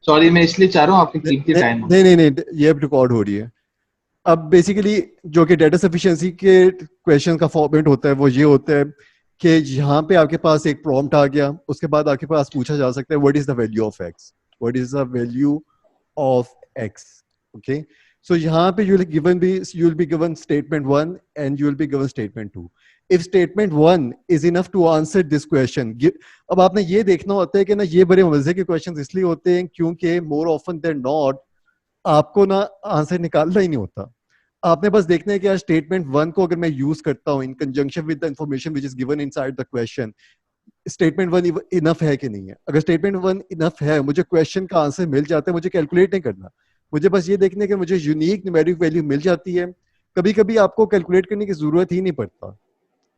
Sorry मैं इसलिए चाह रहा हूँ आपके कीमती टाइम। नहीं, ये अब रिकॉर्ड हो रही है। अब बेसिकली जो कि डेटा सफिशिएंसी के क्वेश्चन का फॉर्मेट होता है वो ये होता है कि यहाँ पे आपके पास एक प्रॉम्प्ट आ गया, उसके बाद आपके पास पूछा जा सकता है what is the value of x, what is the value of X. Okay, so यहाँ पे you will be given statement 1 and you will be given statement 2. If statement 1 is enough to answer this question, अब आपने ये देखना होता है कि ना ये बड़े मजे के क्वेश्चन इसलिए होते हैं क्योंकि मोर ऑफन देन नॉट आपको ना आंसर निकालना ही नहीं होता। आपने बस देखना है कि यार स्टेटमेंट 1 को अगर मैं यूज करता हूँ इन conjunction with the information which is given inside the question, statement 1 enough है कि नहीं है। अगर स्टेटमेंट 1 इनफ है, मुझे क्वेश्चन का आंसर मिल जाता है, मुझे कैलकुलेट नहीं करना, मुझे बस ये देखना है कि मुझे यूनिक न्यूमेरिक वैल्यू मिल जाती है। कभी कभी आपको कैलकुलेट करने की जरूरत ही नहीं पड़ता।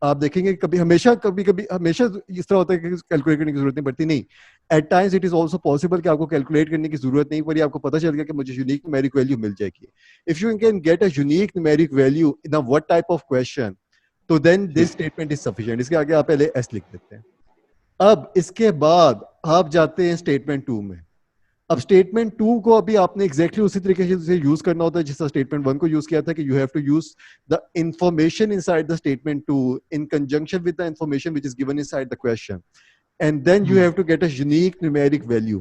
आप देखेंगे कभी कभी हमेशा इस तरह होता है कि कैलकुलेट करने की जरूरत नहीं पड़ती, नहीं। At times it is also possible कि आपको कैलकुलेट करने की जरूरत नहीं पड़ी, आपको पता चल गया कि मुझे यूनिक न्यूमेरिक वैल्यू मिल जाएगी। If you can get a unique numeric value in a what type of question, तो then this statement is sufficient. इसके आगे आप पहले एस लिख देते हैं। अब इसके बाद आप जाते हैं स्टेटमेंट 2 में। अब स्टेटमेंट 2 को अभी आपने एग्जैक्टली उसी तरीके से यूज करना होता है जिस स्टेटमेंट 1 को यूज किया था कि you have to use the information inside the statement 2 in conjunction with the information which is given inside the question, and then you have to get a unique numeric value.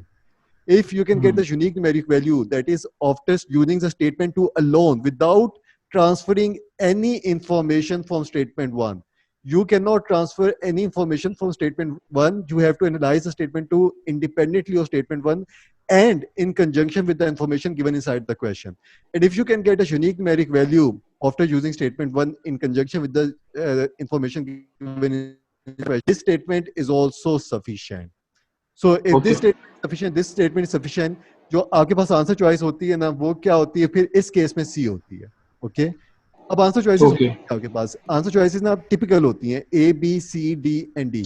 If you can get the unique numeric value, that is after using the statement 2 alone without transferring any information from statement 1. You cannot transfer any information from statement 1. You have to analyze the statement 2 independently of statement 1 and in conjunction with the information given inside the question. And if you can get a unique numeric value after using statement 1 in conjunction with the information given in this statement is also sufficient. So if Okay. this statement is sufficient, this statement is sufficient, जो आपके पास answer choice होती है ना वो क्या होती है, फिर इस केस में सी होती है। ओके, अब आंसर चॉइसेस Okay. आपके पास आंसर चॉइसेस ना टिपिकल होती हैं A B C D and D.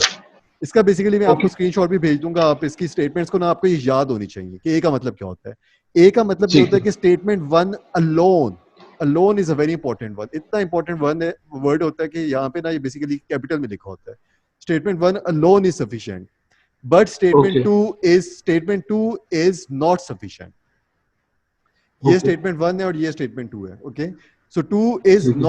इसका बेसिकली मैं आपको Okay. स्क्रीनशॉट भी भेज दूंगा, आप इसकी स्टेटमेंट्स को ना आपको ये याद होनी चाहिए कि ए का मतलब क्या होता है। ए का मतलब ये ठीक होता है है। कि statement 1 alone, alone is a very important word. इतना इंपॉर्टेंट वर्ड होता है कि यहाँ पे ना ये बेसिकली कैपिटल में लिखा होता है। Statement 1 alone is sufficient, but Okay. statement 2 is not sufficient. ये Okay. statement 1 है और ये statement 2 है। Okay, so 2 is ठीक है।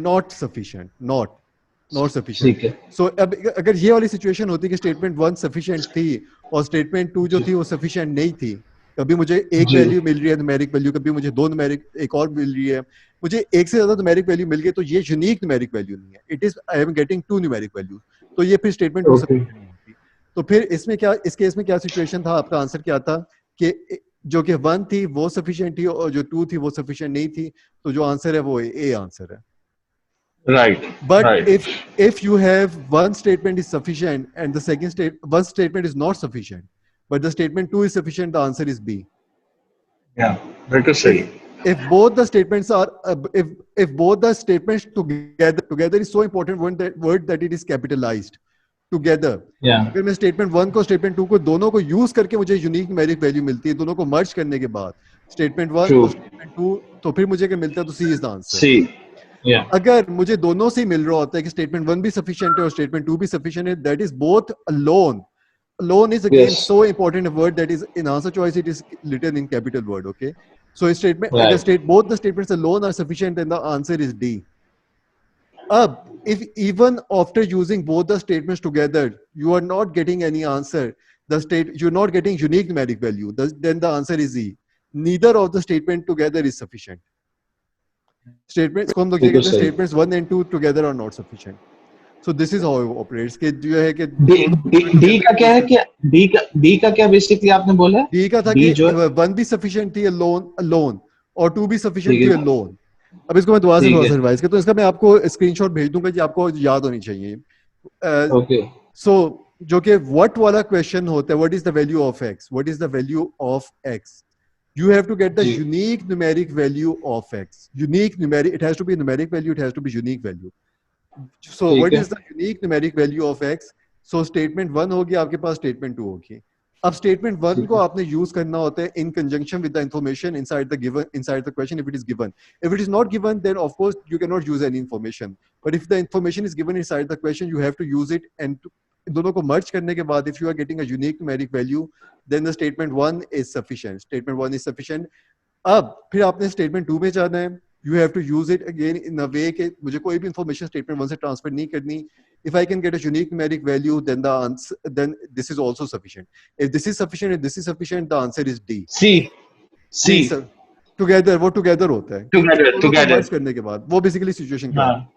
not sufficient, not sufficient. ठीक है। So अब अगर ये वाली सिचुएशन होती कि statement 1 sufficient थी और statement 2 जो थी वो sufficient नहीं थी, कभी मुझे एक जी। वैल्यू मिल रही है न्यूमेरिक वैल्यू, कभी मुझे दो न्यूमेरिक एक और मिल रही है, मुझे एक से ज्यादा न्यूमेरिक वैल्यू मिल गई, तो ये यूनिक न्यूमेरिक वैल्यू नहीं है, it is I am getting to numeric value, तो ये फिर स्टेटमेंट 2 Okay. सफिशिएंट नहीं होती। तो फिर इसमें क्या, इस केस में क्या सिचुएशन था, आपका आंसर क्या था कि जो कि 1 थी वो सफिशिएंट थी और जो 2 थी वो सफिशिएंट नहीं थी, तो जो आंसर है वो ए आंसर है। Right. But Right. if you have one statement is sufficient and the one statement is not sufficient, but the statement 2 is sufficient, the answer is B. Yeah. That is सही। If both the statements are if both the statements together is so important word that it is capitalized together. Yeah. अगर मैं statement 1 को statement 2 को दोनों को use करके मुझे unique numeric value मिलती है, दोनों को मर्ज करने के बाद स्टेटमेंट 1 True. और स्टेटमेंट 2, तो फिर मुझे क्या मिलता है, तो C is the answer. C. Yeah. अगर मुझे दोनों से मिल रहा होता है कि स्टेटमेंट 1 भी सफिशिएंट है और स्टेटमेंट 2 भी सफिशिएंट है, that is both alone. Alone is again Yes. so important a word that is in answer choice it is written in capital word. Okay, so statement Right. both the statements alone are sufficient, then the answer is D. If even after using both the statements together you are not getting any answer, you're not getting unique numeric value, then the answer is E. Neither of the statement together is sufficient. बिल्कुल सही। Statements 1 and 2 together are not sufficient. So this is how it operates कि जो है कि D का क्या है, क्या डी का क्या बेसिकली आपने बोला? डी का था डी कि जो 1 भी सफिशिएंट थी अलोन और 2 भी सफिशिएंट ठीक थी है। अलोन। अब इसको मैं दोबारा से ठीक थोड़ा है। सा रिवाइज करता हूँ, इसका मैं आपको स्क्रीनशॉट भेज दूंगा कि आपको याद होनी चाहिए। ओके। सो जो कि व्हाट वाला क्वेश्चन होता है, what is the value of x, what is the value of x, you have to get the जी। unique numeric value of x. Unique numeric, it has to be a numeric value, it has to be unique value. So ठीक what है। is the unique numeric value of x? So statement 1 होगी आपके पास, statement 2 होगी। अब statement 1 ठीक को है। आपने यूज करना होता है इन conjunction with the information inside the question if it is given. If it is not given, then of course you cannot use any information, but if the information is given inside the question you have to use it and दोनों को मर्ज करने के बाद if you are getting a unique numeric value then the statement 1 is sufficient, statement 1 is sufficient. अब फिर आपने statement 2 में जाना है, you have to use it again in a way कि मुझे कोई भी इंफॉर्मेशन स्टेटमेंट 1 से ट्रांसफर नहीं करनी। If I can get a unique numeric value, then the answer, then this is also sufficient. If this is sufficient, if this is sufficient, the answer is D. सी सी नहीं sir, together, वो together होता है कि together दोनों को together मर्ज करने के बाद, वो बेसिकली सिचुएशन क्या हाँ है?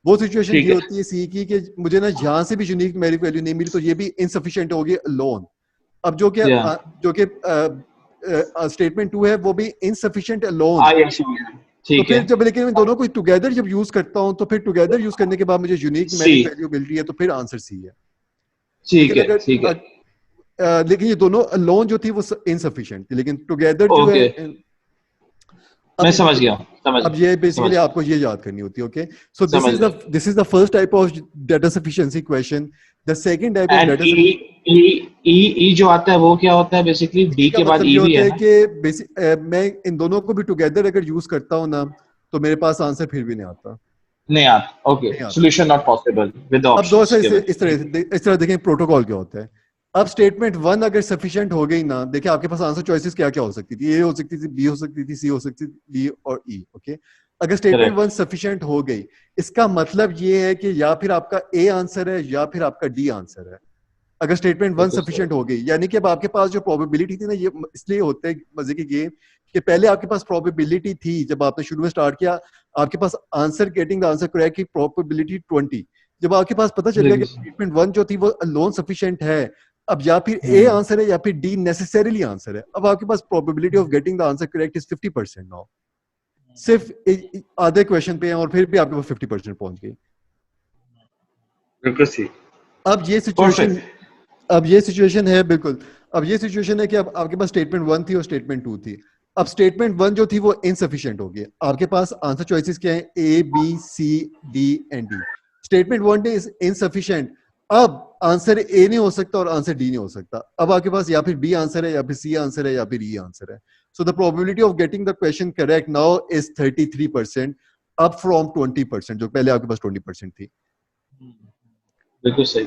वो सिचुएशन ठीक ये है होती है सी की कि मुझे ना यहाँ से भी यूनिक न्यूमेरिक वैल्यू नहीं मिली तो ये भी इनसफिशिएंट होगी अलोन। अब जो या कि स्टेटमेंट 2 है वो भी इनसफिशिएंट अलोन। आई तो ठीक फिर है जब लेकिन मैं दोनों को टुगेदर जब यूज करता हूँ तो फिर टुगेदर यूज करने के बाद मुझे यूनिक सी न्यूमेरिक वैल्यू मिल रही है, तो फिर आंसर सी है। ठीक लेकिन है ठीक है लेकिन ये दोनों अलोन जो थी वो इनसफिशिएंट थी, लेकिन टुगेदर जो है ओके मैं समझ गया हूँ समझ अब ये समझ बेसिकली आपको ये याद करनी होती है। ओके, सो समझ गया this is the first type of data sufficiency question. The second type of and data E E E जो आता है वो क्या होता है बेसिकली डी का के बाद मतलब ई ये भी होता है है ना कि मैं इन दोनों को भी टुगेदर अगर यूज करता हूँ ना तो मेरे पास आंसर फिर भी नहीं आता, नहीं आता ओके नहीं आता। सॉल्यूशन नॉट पॉसिबल विद अब दो ऑप्शंस ऐसे गिवन इस तरह देखें प्रोटोकॉल क्या होता है। अब स्टेटमेंट 1 अगर सफिशिएंट हो गई ना, देखिए आपके पास आंसर चॉइसेस क्या क्या हो सकती थी, ए हो सकती थी, बी हो सकती थी, सी हो सकती थी, डी और ई। ओके, अगर स्टेटमेंट 1 करेक्ट सफिशिएंट हो गई इसका मतलब ये है कि या फिर आपका ए आंसर है या फिर आपका डी आंसर है। अगर स्टेटमेंट 1 बिल्कुल सही सफिशिएंट हो गई यानी कि अब आपके पास जो प्रोबेबिलिटी थी ना, ये इसलिए होते है मजे की गेम कि पहले आपके पास प्रोबेबिलिटी थी जब आपने शुरू में स्टार्ट किया, आपके पास answer getting the answer correct की प्रोबेबिलिटी 20। जब आपके पास पता चल गया कि बिल्कुल सही स्टेटमेंट 1 जो थी वो लोन सफिशिएंट है, अब या फिर ए आंसर है या फिर डी नेसेसरीली आंसर है, अब आपके पास probability of getting the answer correct is 50% now. सिर्फ आधे क्वेश्चन पे हैं और फिर भी आपके पास 50% पहुंच गई। बिल्कुल सही अब ये सिचुएशन परफेक्ट अब ये सिचुएशन है बिल्कुल, अब ये सिचुएशन है कि अब आपके पास स्टेटमेंट 1 थी और स्टेटमेंट 2 थी। अब स्टेटमेंट 1 जो थी वो इनसफिशिएंट हो गई, आपके पास आंसर चॉइसेस क्या है, A B C D and D. Statement 1 is insufficient, अब आंसर ए नहीं हो सकता और आंसर डी नहीं हो सकता, अब आपके पास या फिर बी आंसर है या फिर सी आंसर है या फिर ई आंसर है। So the probability of getting the question correct now is 33% up from 20% जो पहले आपके पास 20% थी। बिल्कुल सही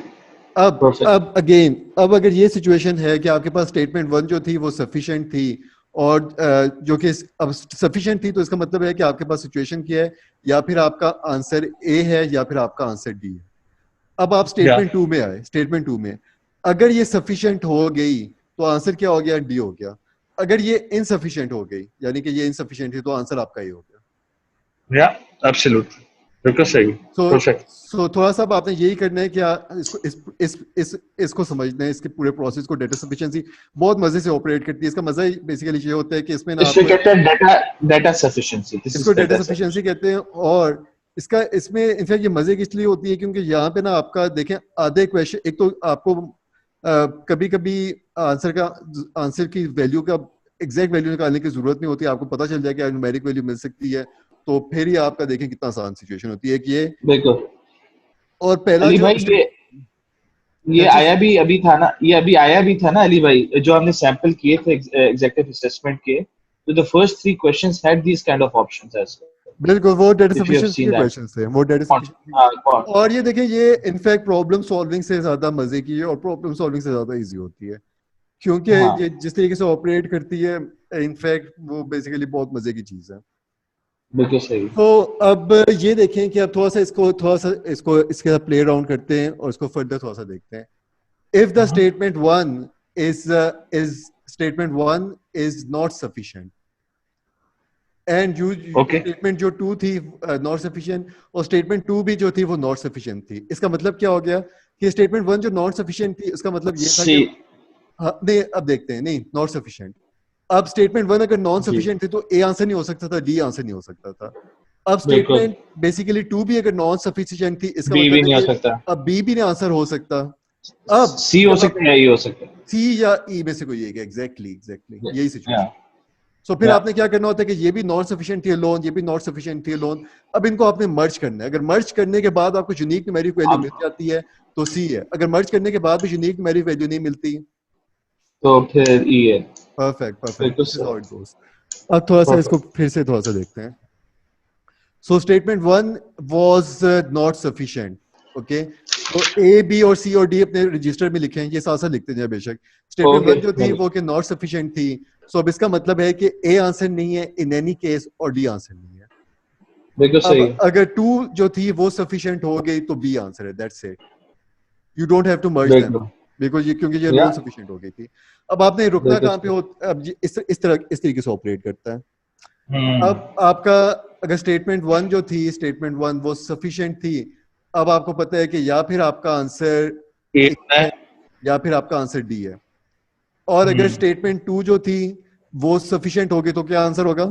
परफेक्ट अब अगेन अब अगर ये सिचुएशन है कि आपके पास स्टेटमेंट 1 जो थी वो सफिशिएंट थी और जो कि अब सफिशिएंट थी, तो इसका मतलब है कि आपके पास सिचुएशन क्या है, या फिर आपका आंसर ए है या फिर आपका आंसर डी है। अब आप या स्टेटमेंट 2 में आए, स्टेटमेंट 2 में अगर ये सफिशिएंट हो गई तो आंसर क्या हो गया, डी हो गया। अगर ये इनसफिशिएंट हो गई यानी कि ये इनसफिशिएंट है तो आंसर आपका ए हो गया। या एब्सोल्युटली बिल्कुल सही परफेक्ट सो थोड़ा सा अब आपने यही करना है कि इसको समझना है, इसके पूरे प्रोसेस को। डाटा सफिशिएंसी बहुत मजे से ऑपरेट करती है, इसका मजा ही बेसिकली ये होता है कि इसमें ना इसमें आपको कहते हैं डाटा सफिशिएंसी दिस इसको इज डाटा डाटा सफिशिएंसी कहते हैं। और इसमें इनफैक्ट ये मजे की इसलिए होती है क्योंकि यहाँ पे ना आपका देखें आधे क्वेश्चन, एक तो आपको कभी कभी आंसर की वैल्यू का एग्जैक्ट वैल्यू निकालने की जरूरत नहीं होती, आपको पता चल जाए कि न्यूमेरिक वैल्यू मिल सकती है, तो फिर ही आपका देखें कितना आसान सिचुएशन होती है कि ये। बिल्कुल और पहला अली जो भाई ये क्या चीज आया भी अभी था ना, ये अभी आया भी था ना अली भाई, जो हमने सैंपल किए थे एग्जेक्टिव असेसमेंट के, तो the first 3 questions had these kind of options as बिल्कुल वो data if you have sufficiency seen के दैट क्वेश्चन थे, वो डाटा सफिशिएंसी। और ये देखें ये इनफैक्ट प्रॉब्लम सॉल्विंग से ज्यादा मजे की है और प्रॉब्लम सॉल्विंग से ज्यादा इजी होती है क्योंकि हाँ ये जिस तरीके से ऑपरेट करती है इनफैक्ट वो बेसिकली बहुत मजे की चीज है। बिल्कुल सही तो अब ये देखें कि अब थोड़ा सा इसको इसके साथ प्ले अराउंड करते हैं और इसको फर्दर थोड़ा सा देखते हैं। If the statement 1 is not sufficient and you okay statement जो 2 थी नॉट सफिशिएंट और स्टेटमेंट 2 भी जो थी वो नॉट सफिशिएंट थी, इसका मतलब क्या हो गया कि स्टेटमेंट 1 जो नॉट सफिशिएंट थी उसका मतलब ये था सी कि हाँ, नहीं अब देखते हैं, नहीं नॉट सफिशिएंट। अब स्टेटमेंट 1 अगर नॉन जी सफिशिएंट थी तो ए आंसर नहीं हो सकता था, डी आंसर नहीं हो सकता था। अब बिल्कुल स्टेटमेंट बेसिकली 2 भी अगर नॉन सफिशिएंट थी इसका बी भी मतलब है नहीं हो कि सकता, अब बी भी नहीं आंसर हो सकता। अब सी हो जब आप सकता है या ई हो सकता है सी या ई में से कोई एक, एग्जैक्टली यही या सिचुएशन। सो फिर आपने क्या करना होता है कि ये भी नॉन सफिशिएंट थी लोन, ये भी नॉट सफिशिएंट थी लोन, अब इनको आपने मर्ज करना है। अगर मर्ज करने के बाद आपको यूनिक न्यूमेरिक वैल्यू मिल अब जाती है तो सी है, अगर मर्ज करने के बाद भी यूनिक न्यूमेरिक वैल्यू नहीं मिलती, तो फिर ई है परफेक्ट बिल्कुल दिस इज सही हाउ इट गोस। अब थोड़ा सा इसको परफेक्ट फिर से थोड़ा सा देखते हैं। So statement 1 was not sufficient. Okay. तो ए, बी और सी और डी अपने रजिस्टर में लिखे हैं, ये साथ साथ लिखते हैं बेशक। Statement Okay. वन जो थी वो कि नॉट सफिशिएंट थी, सो अब इसका मतलब है कि ए आंसर नहीं है इन एनी केस और डी आंसर नहीं है। बिल्कुल अब सही। अगर टू जो थी वो सफिशिएंट हो गई तो बी आंसर है, that's it, you don't have to merge them बिल्कुल। बिकॉज ये, क्योंकि ये Yeah. नॉन सफिशिएंट हो गई थी। अब आपने रुकना बिल्कुल कहाँ पे हो, अब इस तरीके से ऑपरेट करता है। हम्म। अब आपका अगर स्टेटमेंट वन जो थी, स्टेटमेंट वन वो सफिशिएंट थी, अब आपको पता है कि या फिर आपका आंसर ए है या फिर आपका आंसर डी है। और अगर स्टेटमेंट टू जो थी वो सफिशिएंट होगी तो क्या आंसर होगा?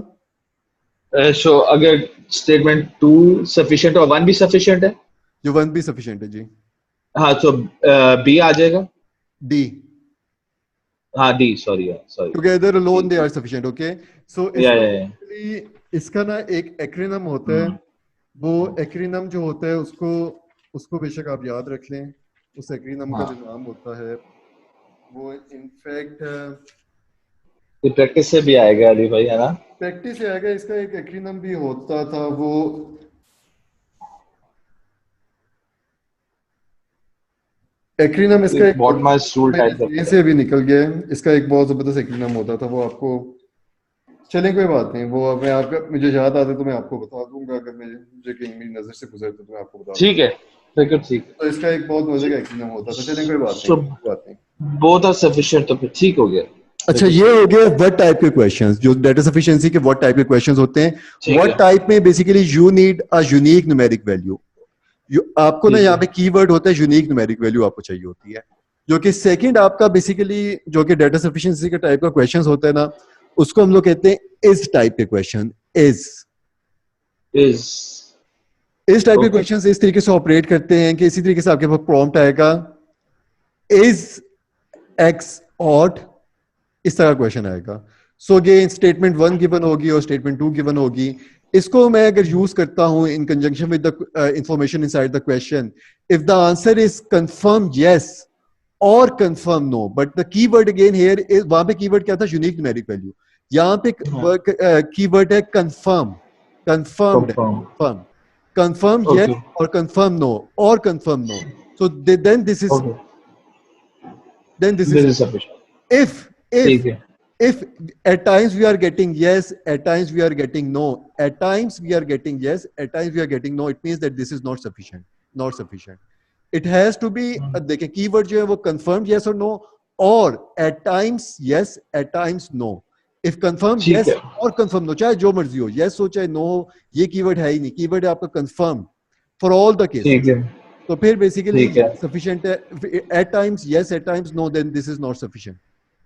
सो अगर स्टेटमेंट 2 सफिशिएंट और 1 भी सफिशिएंट है, जो वन भी सफिशिएंट है जी, हाँ तो बी आ जाएगा। डी, हाँ D, sorry sorry. Together alone they are sufficient. Okay, so या इसका ना एक एक्रोनिम होता है, वो एक्रोनिम जो होता है उसको बेशक आप याद रख लें। उस एक्रोनिम का हाँ। जो नाम होता है वो इनफैक्ट ये प्रैक्टिस से भी आएगा अली भाई, है ना? प्रैक्टिस से आएगा। इसका एक एक्रोनिम भी होता था, वो एक्रोनिम इसका एक व्हाट माय रूल टाइप ये करता से भी निकल गया है। इसका एक बहुत जबरदस्त एक्रोनिम होता था, वो आपको, चलें कोई बात नहीं, वो मैं आपका, मुझे याद आता तो मैं आपको बता दूंगा, अगर मुझे कहीं मेरी नजर से गुजरता तो मैं आपको बता ठीक है, दूंगा। बिल्कुल ठीक है। तो इसका एक बहुत मजे का एक्रोनिम होता था। चलें कोई बात So, नहीं, कोई बात नहीं। बोथ आर सफिशिएंट, तो फिर ठीक हो गया। अच्छा, ये हो गया व्हाट टाइप के क्वेश्चंस, जो डाटा सफिशिएंसी के व्हाट टाइप के क्वेश्चंस होते हैं। ठीक व्हाट है। टाइप में basically you need a unique numeric value. आपको ना ठीक यहाँ है। पे कीवर्ड होता है यूनिक न्यूमेरिक वैल्यू आपको चाहिए होती है, जो कि सेकंड आपका बेसिकली जो कि डाटा सफिशिएंसी के टाइप का क्वेश्चंस होता है ना, उसको हम लोग कहते हैं इज टाइप के क्वेश्चन। इज इस टाइप के ओके। क्वेश्चंस इस तरीके से ऑपरेट करते हैं कि इसी तरीके से आपके पास प्रॉम्प्ट आएगा, इज एक्स ऑड, इस तरह क्वेश्चन आएगा। So again statement one given होगी और स्टेटमेंट टू गिवन होगी। इसको मैं अगर यूज करता हूं in conjunction with the information inside the question, if the answer is confirm yes और confirm no, but the keyword again here is, वहां पे कीवर्ड क्या था? Unique numeric value. यहाँ पे कीवर्ड है confirm, confirmed, confirm. Confirm, confirm yes okay. और confirm no और confirm no. So then this is, okay, then this is this is sufficient. Sufficient. If ठीक है। if at times we are getting yes, at times we are getting no, at times we are getting yes, at times we are getting no, it means that this is not sufficient, not sufficient. It has to be, देखिए keyword जो है वो confirmed yes or no, और at times yes, at times no. If confirmed ठीक yes है। और confirmed no, चाहे जो मर्जी हो, yes हो चाहे no हो, ये कीवर्ड है ही नहीं। कीवर्ड है आपका confirmed for all the cases. ठीक है। तो फिर बेसिकली ठीक है। सफिशिएंट है, at times yes, at times no, then this is not sufficient.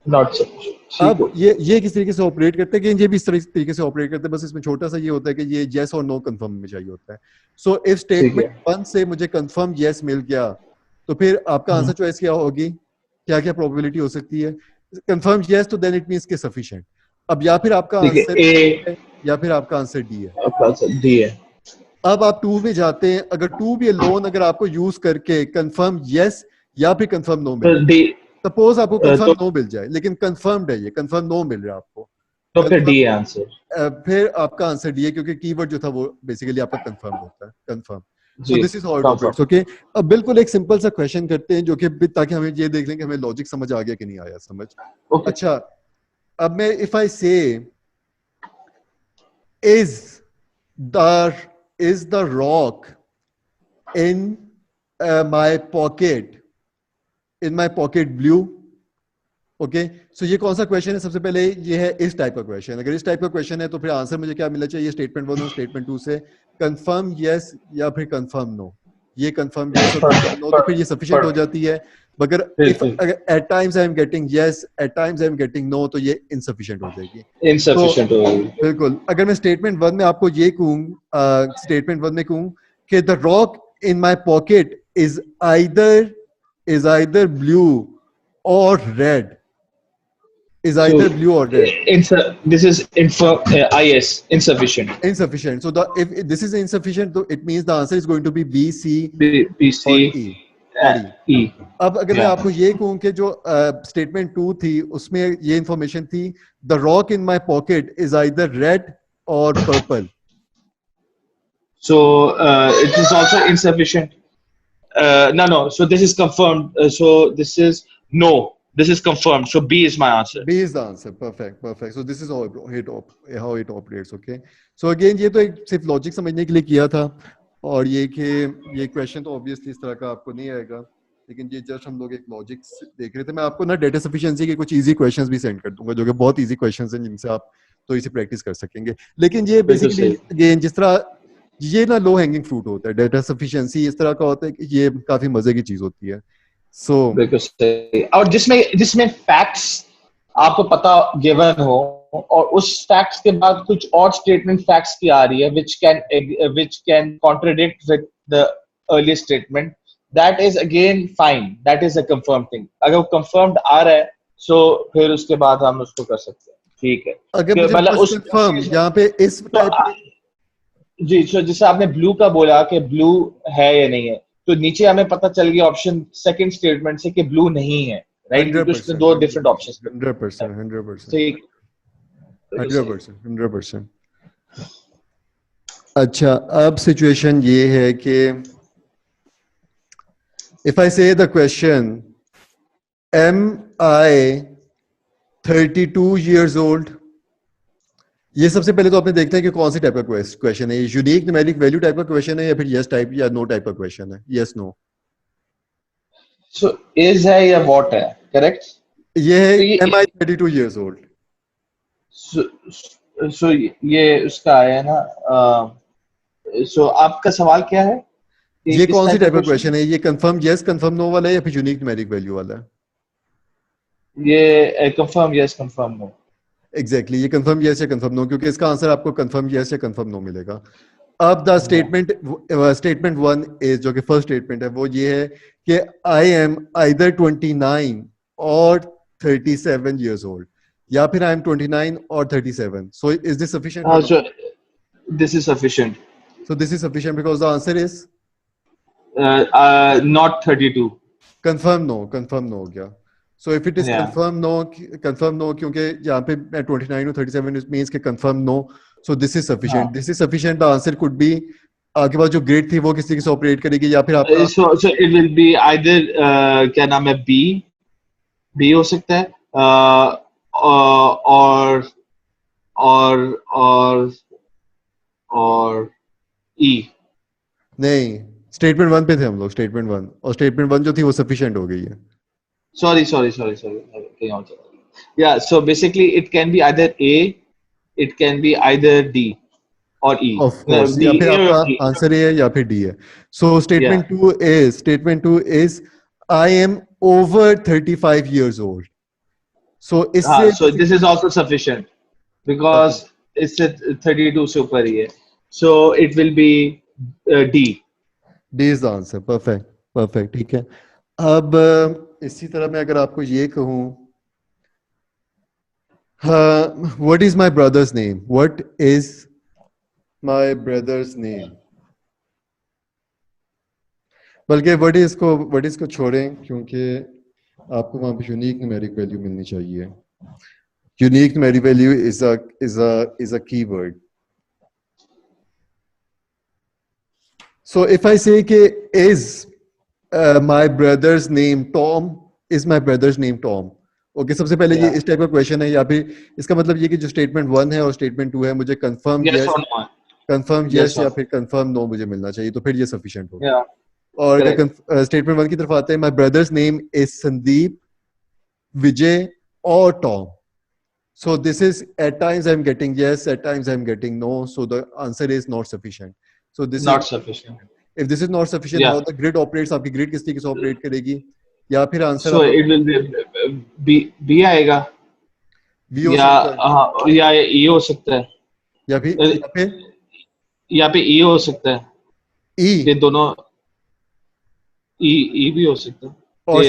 Not sufficient, ठीक अब हो। ये किस तरीके से ऑपरेट करते हैं कि ये भी इस तरीके से ऑपरेट करते हैं, बस इसमें छोटा सा ये होता है कि ये यस और नो कंफर्म में चाहिए होता है। सो इफ ठीक स्टेटमेंट है। वन से मुझे कंफर्म यस मिल गया, तो फिर आपका आंसर चॉइस क्या होगी? क्या क्या प्रोबेबिलिटी हो सकती है? कंफर्म यस, तो देन इट मींस के सफिशिएंट। अब या फिर आपका ठीक है। आंसर ए या फिर आपका आंसर डी है। आपका आंसर डी है। अब आप टू में जाते हैं, अगर टू भी लोन अगर आपको यूज करके कंफर्म यस या फिर कंफर्म नो मिल फिर जाए, डी, सपोज आपको कंफर्म तो नो मिल जाए लेकिन कंफर्म्ड है, ये कंफर्म नो मिल रहा है आपको, फिर डी है कंफर्म, आंसर। फिर आपका आंसर डी है, क्योंकि कीवर्ड जो था वो बेसिकली आपका कंफर्म होता है, कंफर्म। सो जी, this is how it confirm. Operates. Okay, अब बिल्कुल एक सिंपल सा क्वेश्चन करते हैं जो कि ताकि हमें ये देख लें कि हमें लॉजिक समझ आ गया कि नहीं आया समझ। ओके। अच्छा, अब मैं if I say is the rock in my pocket, in my pocket blue. Okay, so ये कौन सा क्वेश्चन है? सबसे पहले ये है इस टाइप का क्वेश्चन। अगर इस टाइप का क्वेश्चन है तो फिर आंसर मुझे क्या मिलना चाहिए? स्टेटमेंट वन और स्टेटमेंट टू से कंफर्म यस या फिर कंफर्म नो। ये कंफर्म यस और कंफर्म नो, तो फिर ये सफिशिएंट हो जाती है। मगर if at times I am getting yes, at times I am getting no, तो ये इनसफिशिएंट हो जाएगी। इनसफिशिएंट हो गई। बिल्कुल, अगर मैं स्टेटमेंट वन में आपको ये कहूँ, स्टेटमेंट वन में कहूँ कि the rock in my pocket is either blue or red, is either blue or red. This is is insufficient. Insufficient. So if this is insufficient, so it means the answer is going to be B, C B, or C, E or E. E. अब अगर मैं आपको ये कहूँ कि जो statement to थी उसमें ये इंफॉर्मेशन थी, the rock in my pocket is either red और purple, So it is also insufficient. No. So this is confirmed. So this is no. This is confirmed. So B is my answer. B is the answer. Perfect, perfect. So this is how it operates. Okay. So again, ये तो एक सिर्फ logic समझने के लिए किया था, और ये कि ये क्वेश्चन तो ऑब्वियसली इस तरह का आपको नहीं आएगा, लेकिन ये जस्ट हम लोग एक लॉजिक देख रहे थे. मैं आपको ना डेटा सफिशिएंसी के कुछ इजी क्वेश्चंस भी सेंड कर दूंगा, जो कि बहुत इजी क्वेश्चंस हैं जिनसे आप तो इसे प्रैक्टिस कर सकेंगे. लेकिन ये बेसिकली अगेन जिस तरह ये ना लो हैंगिंग फ्रूट होता है, डेटा सफिशिएंसी इस तरह का होता है कि ये काफी मजे की चीज होती है. सो बिल्कुल सही. और जिसमें फैक्ट्स आपको पता गिवन हो, और उस फैक्ट्स के बाद कुछ और स्टेटमेंट फैक्ट्स की आ रही है which can contradict with the earlier statement, that is again fine. That is a confirmed thing. अगर वो confirmed आ रहा है, so फिर उसके बाद हम उसको कर सकते हैं. ठीक है. अगर मुझे मतलब उस कंफर्म यहाँ पे इस टाइप जी, so जैसे आपने ब्लू का बोला कि ब्लू है या नहीं है, तो नीचे हमें पता चल गया ऑप्शन सेकंड स्टेटमेंट से कि ब्लू नहीं है, राइट? क्योंकि उसमें दो डिफरेंट ऑप्शंस. 100%. ठीक. 100%. अच्छा, अब सिचुएशन ये है कि if I say the question, am I 32 years old? ये सबसे पहले तो आपने देखते हैं कि कौन सी टाइप का क्वेश्चन है. ये यूनिक न्यूमेरिक वैल्यू टाइप का क्वेश्चन है या फिर यस टाइप या नो टाइप का क्वेश्चन है. Yes no. सो इज है या व्हाट है, करेक्ट? ये है am I 32 years old? सो ये उसका है ना. सो आपका सवाल क्या है? ये कौन सी टाइप का क्वेश्चन है? ये कंफर्म यस कंफर्म नो वाला है या फिर यूनिक न्यूमेरिक वैल्यू वाला है? ये confirm yes confirm no. Exactly, ये कंफर्म यस या कंफर्म नो, क्योंकि इसका आंसर आपको कंफर्म यस या कंफर्म नो मिलेगा. अब द स्टेटमेंट वन इज, जो कि फर्स्ट स्टेटमेंट है, वो ये है कि आई एम आइदर 29 और 37 years old, या फिर आई एम 29 और 37. So is this sufficient? So this is sufficient. So this is sufficient because the answer is not 32. Confirm no हो गया. So if it is confirm no, क्योंकि यहाँ पे मैं 29 और 37, it means कि confirm no. So this is sufficient. This is sufficient. The answer could be, आगे बाद जो ग्रेड थी वो किस तरीके से ऑपरेट करेगी, या फिर आपका so it will be either क्या नाम है, B हो सकता है, और E. नहीं, स्टेटमेंट वन पे थे हम लोग, स्टेटमेंट वन, और स्टेटमेंट वन जो थी वो सफिशिएंट हो गई है. Sorry. Yeah, so basically it can be either A, it can be either D or E. Of course, या फिर आपका आंसर A है या फिर D है. So statement two is I am over 35 years old. So इससे so this is also sufficient because it's 32 से ऊपर ही है. So it will be D. D is the answer. Perfect. ठीक है. अब इसी तरह मैं अगर आपको ये कहूं, what is my brother's name? What is my brother's name? बल्कि what is को छोड़ें, क्योंकि आपको वहां पे यूनिक न्यूमेरिक वैल्यू मिलनी चाहिए. Unique numeric value is a keyword. So if I say कि is my brother's name Tom, is my brother's name Tom? Okay, सबसे पहले ये इस टाइप का क्वेश्चन है, या फिर इसका मतलब ये कि जो स्टेटमेंट वन है और स्टेटमेंट टू है, मुझे कंफर्म यस या फिर कंफर्म नो मुझे मिलना चाहिए, तो फिर ये सफिशिएंट होगा. और अगर स्टेटमेंट वन की तरफ आते हैं, my brother's name is Sandeep, Vijay और Tom. So this is, at times I'm getting yes, at times I'm getting no, so the answer is not sufficient. So this not is sufficient. If this is not sufficient, how the grid operates? आपकी grid किस तरीके से operate करेगी, या फिर answer so it will be B आएगा, B हो सकता है, या E हो सकता है, या फिर यहाँ पे E हो सकता है. E, ये दोनों E भी हो सकता है, और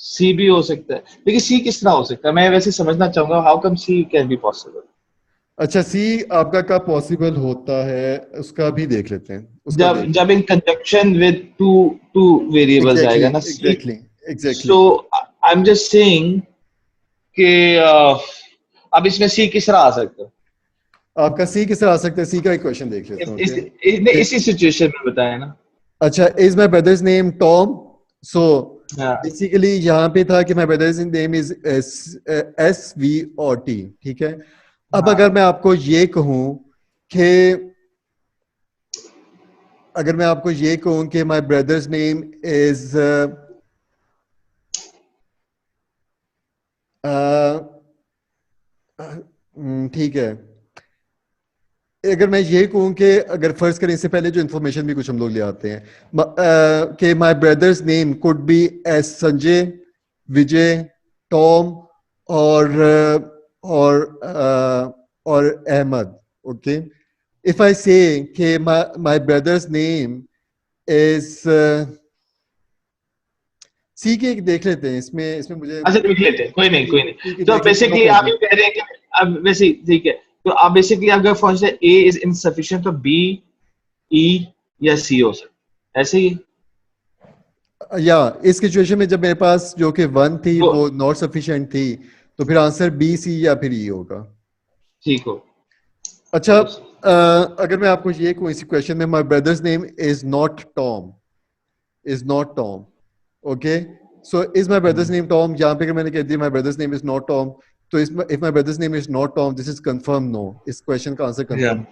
C भी हो सकता है. लेकिन C किस तरह हो सकता है, मैं वैसे समझना चाहूंगा. How come C can be possible? अच्छा, C आपका कब पॉसिबल होता है उसका भी देख लेते हैं. जब इन कंजंक्शन विद टू वेरिएबल्स आएगा ना. Exactly. So I am just saying कि अब इसमें C किस तरह आ सकता है? आपका C किस तरह आ सकता है? C का एक क्वेश्चन देख लेते हैं. इसी सिचुएशन में बताया ना. अच्छा, is my brother's name Tom? So हाँ बेसिकली यहाँ पे था कि my brother's name is SVOT, ठीक है। अब हाँ अगर मैं आपको ये कहूँ कि माई ब्रदर्स नेम इज ठीक है, अगर मैं ये कहूँ कि अगर फर्ज करें, इससे पहले जो इन्फॉर्मेशन भी कुछ हम लोग ले आते हैं कि my brother's name could be as Sanjay, Vijay, Tom और और Ahmad, okay. If I say कि my brother's name is C K, देख लेते हैं इसमें इसमें मुझे अच्छा लिख लेते हैं, कोई नहीं कोई सी नहीं। के तो देख लेते हैं, नो बेसिकली आप ये प्रॉब्लम। कह रहे हैं कि अब वैसे ठीक है, तो आप बेसिकली अगर फर्स्ट ए इज इनसफिशिएंट तो बी, ई या सी हो सकता है, ऐसे ही। या इस सिचुएशन में जब मेरे पास जो कि वन थी तो वो नॉट सफिशिएंट थी, तो फिर आंसर बी, सी या फिर ई होगा। ठीक हो। अच्छा, अगर मैं आपको ये कहूँ इसी क्वेश्चन में, my brother's name is not Tom, okay. So is my brother's name Tom, यहाँ पे अगर मैंने कह दिया my brother's name is not Tom, तो if my brother's name is not Tom, this is confirm no, इस question का answer या confirm.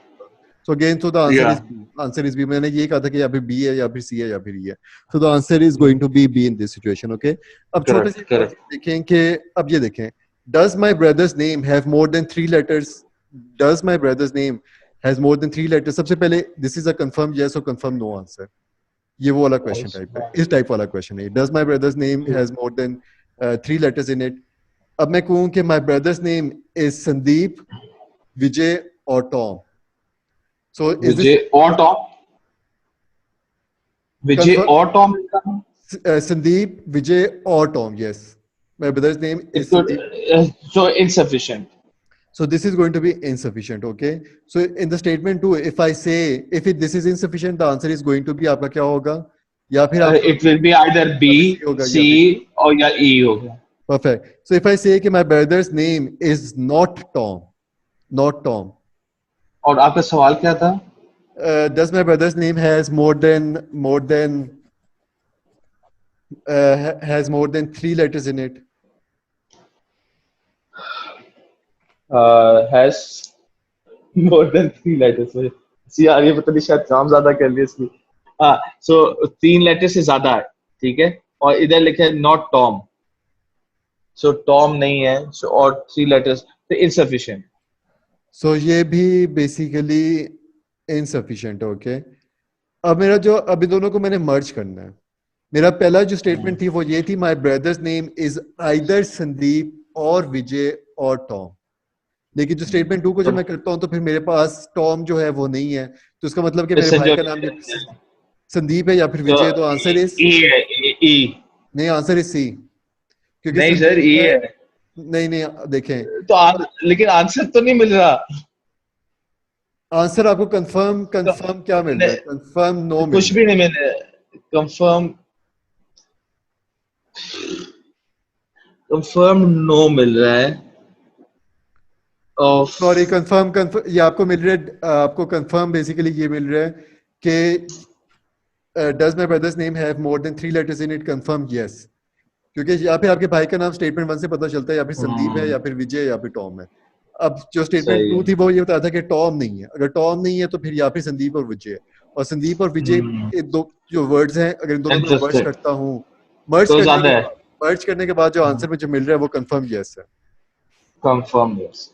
So again, so the answer या इज बी, मैंने ये कहा था कि या फिर बी है या फिर सी है या फिर ई है। So the answer is going to be B in this situation, okay. अब छोटे से करेक्ट और करेक्ट। देखें कि अब ये देखें, does my brother's name have more than 3 letters? Does my brother's name has more than 3 letters? सबसे पहले this is a confirm yes और कंफर्म नो आंसर। ये वो वाला क्वेश्चन टाइप है, इस टाइप वाला क्वेश्चन है। Does my brother's name has more than 3 letters in it? अब मैं कहूं कि my brother's name is Sandeep, Vijay और टॉम, सो इज दिस विजय और टॉम, विजय और टॉम लिखा है। संदीप, विजय और Tom, yes. My brother's name is it could Sandeep. So insufficient. So this is going to be insufficient, okay? So in the statement 2, if I say if this is insufficient, the answer is going to be आपका क्या होगा? या फिर आपका it will be either B, या फिर C होगा सी या फिर और या ई होगा। perfect. So if I say कि my brother's name is not Tom, और आपका सवाल क्या था? does my brother's name has more than 3 letters in it? Has more than 3 letters में सी आ रही है, पता नहीं शायद काम ज्यादा कर लिया इसलिए। हाँ, सो 3 लेटर से ज्यादा है, ठीक है। और इधर लिखा है नॉट टॉम, सो टॉम नहीं है, सो और 3 लेटर्स तो इनसफिशिएंट। So ये भी basically insufficient, okay? अब मेरा जो अभी दोनों को मैंने मर्ज करना है। मेरा पहला जो स्टेटमेंट थी वो ये थी, my brother's name is either Sandeep और विजय और टॉम। लेकिन जो स्टेटमेंट 2 को जब मैं करता हूँ तो फिर मेरे पास टॉम जो है वो नहीं है, तो इसका मतलब कि मेरे भाई का नाम जो संदीप है या फिर तो विजय है, तो आंसर इज ई है, ई। नहीं, आंसर इज सी, क्योंकि नहीं सर, संदीप ई है। है। नहीं नहीं, देखें, तो लेकिन आंसर तो नहीं मिल रहा। आंसर आपको कंफर्म तो कंफर्म क्या मिल रहा है? कंफर्म नो मिल कुछ रहा भी नहीं मिल रहा, कंफर्म, कंफर्म नो मिल रहा है। है। ऑफ सॉरी, कंफर्म ये आपको मिल रहा है, आपको कंफर्म बेसिकली ये मिल रहा है कि does my brother's name have more than 3 letters in it? Confirm yes, क्योंकि या फिर आपके भाई का नाम स्टेटमेंट 1 से पता चलता है, या फिर संदीप है या फिर विजय है या फिर टॉम है। अब जो स्टेटमेंट सही 2 है। थी वो ये बताया था कि टॉम नहीं है। अगर टॉम नहीं है तो फिर या फिर संदीप और विजय है। और संदीप और विजय ये दो जो वर्ड्स हैं, अगर इन दोनों को मैं मर्ज इंटरेस्टेड करता हूँ, मर्ज तो करने ज्यादा के है। बाद जो आंसर मुझे मिल रहा है वो कंफर्म यस है। कंफर्म यस,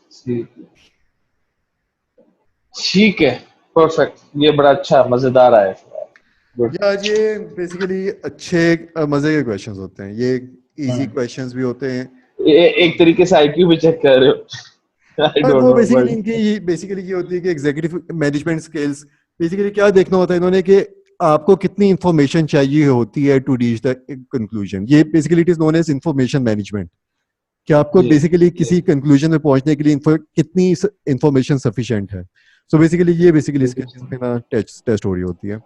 ठीक है, परफेक्ट। ये बड़ा अच्छा मजेदार आया। गुड। यार ये बेसिकली अच्छे मजे के क्वेश्चंस होते हैं, ये इजी क्वेश्चंस भी होते हैं। एक तरीके से आईक्यू भी चेक कर रहे हो। आई और डोंट वो नो बेसिकली बट इनकी ये होती है कि एग्जीक्यूटिव मैनेजमेंट स्किल्स, बेसिकली क्या देखना होता है इन्होंने कि आपको कितनी इंफॉर्मेशन चाहिए होती है टू रीच द कंक्लूजन। ये basically it is known as information management, कि आपको जी बेसिकली किसी कंक्लूजन में पहुंचने के लिए कितनी इंफॉर्मेशन सफिशिएंट है। सो बेसिकली ये बेसिकली बिल्कुल स्किल्स पे ना टेस्ट हो रही होती है।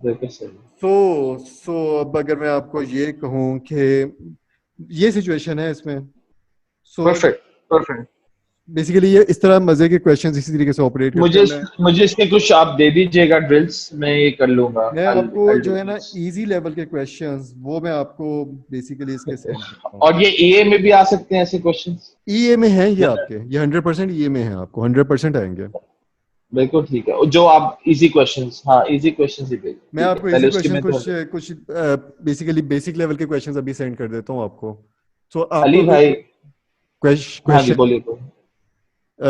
बिल्कुल सही। सो अब अगर मैं आपको ये कहूँ कि ये सिचुएशन है इसमें, सो परफेक्ट परफेक्ट। बेसिकली ये इस तरह मजे के क्वेश्चंस इसी तरीके से ऑपरेट करते मुझे हैं। मैं मुझे इसके कुछ आप दे दीजिएगा ड्रिल्स, मैं ये कर लूंगा। मैं आपको I'll जो do है ना this। इजी लेवल के क्वेश्चंस वो मैं आपको बेसिकली इसके सेंड करता हूँ। और ये ईए में भी आ सकते हैं ऐसे क्वेश्चंस? ईए में है ये आपके, ये 100% ईए में है, आपको 100% आएंगे। बिल्कुल ठीक है, जो आप इजी क्वेश्चंस, हाँ इजी क्वेश्चंस ही भेज, मैं ठीक है, आपको इजी पहले उसकी क्वेश्चन मैं तो। कुछ बेसिकली बेसिक लेवल के क्वेश्चंस अभी सेंड कर देता हूँ आपको। सो अली आपको कोई भाई। हाँ जी क्वेश्चन बोलिए बोलिए।